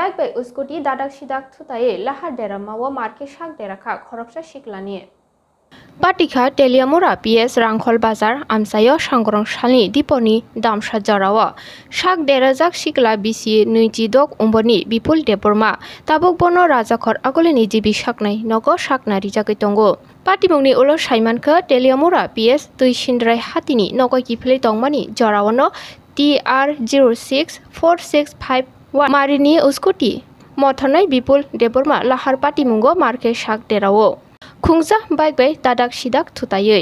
Bike bai uskoti dadak sidak thutaye lahar dera mawo marke shak dera kha khoroksa siklani Patikha Teliamura PS Rangkhol Bazar Amsayo Sangrong Shali Diponi Damsha Jarawa Shak Derajak Sikla Bisi Nuijidok Umboni Bipul Deporma Tabuk Bono Rajakhor Agolini Jibi Shaknai Nogo Shaknari Jakitongo Patimungni Ulo Saimanka Teliamura PS Tuishindrai Hatini Nogo Kiplei Tongmani Jarawano TR064651 Marini Uskoti Mothonai Bipul Deporma Lahar Patimungo Marke Shak Derawo Khungsa bike bai dadak sidak thutaye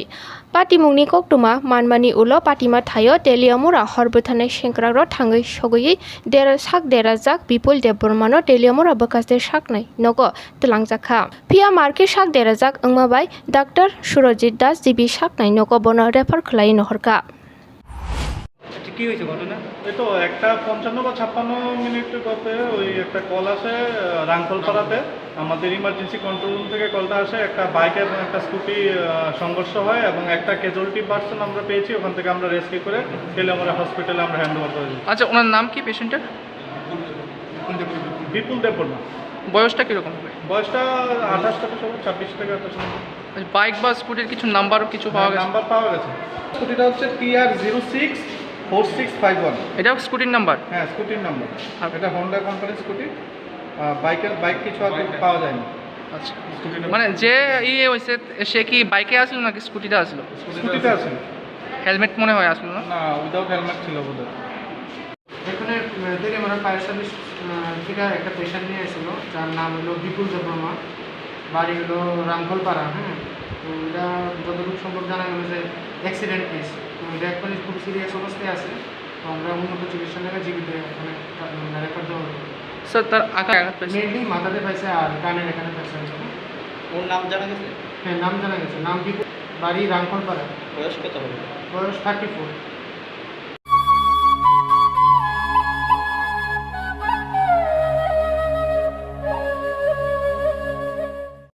Patimungni koktuma manmani ulo patima thayo Teliamura horbuthanai sengkragro thangai sogoi dera sak dera jak Bipul Debormano Teliamura bakaste saknai nogo tlangjaka Pia marke sak dera jak angma bai Dr. Surojit Das jibi saknai nogo bono refer khlai nohorka কি হয়েছে ঘটনা? এই তো একটা 55 বা 56 minute গতে ওই একটা কল আসে রাংখলপাড়াতে আমাদের ইমার্জেন্সি কন্ট্রোল রুম থেকে কলটা আসে একটা বাইক এবং একটা স্কুটি সংঘর্ষ হয় এবং একটা ক্যাজুয়ালিটি পার্সন আমরা পেয়েছি ওখান থেকে আমরা রেস্কিউ করে তেলিয়ামুড়া হসপিটালে আমরা হ্যান্ড ওভার করে দিই। আচ্ছা, ওনার নাম কি পেশেন্টের? বিপুল দেববর্মা। বয়সটা কীরকম হবে? বয়সটা 28 থেকে 26 থেকে 28। বাইক বা স্কুটির কিছু নাম্বারও কিছু পাওয়া গেছে? নাম্বার পাওয়া গেছে। স্কুটিটা হচ্ছে TR064651। এটা স্কুটির নাম্বার? হ্যাঁ, স্কুটির নাম্বার। এটা হোন্ডা কোম্পানির স্কুটি। বাইক কিছু আর পাওয়া যায়নি। আচ্ছা, মানে যে ইয়ে হয়েছে সে কি বাইকে আসলো নাকি স্কুটিতে আসলো? স্কুটিতে আসলো। হেলমেট মনে হয় আসলো না? না, উইদাউট হেলমেট ছিল বোধহয়। এখানে তেলিয়ামুড়া ফায়ার সার্ভিস থেকে একটা পেশেন্ট নিয়ে এসেছিল যার নাম হলো বিপুল দেববর্মা, বাড়ি হলো রামখলপাড়া। হ্যাঁ, তো এটা যতটুকু সম্ভব জানা গেল যে অ্যাক্সিডেন্ট কেস। তো এটা একবারে খুব সিরিয়াস অবস্থায় আছে। তো আমরা উন্নত চিকিৎসা নেবে জীবিত এখানে রেফার দেওয়া হবে। স্যার, তার আঘাত মেনলি মাথাতে পাইছে আর কানের এখানে পাইছে। ওর নাম জানা গেছে? হ্যাঁ, নাম জানা গেছে। নাম বিপুল, বাড়ি রামখলপাড়া। বয়স কত হবে? বয়স 34।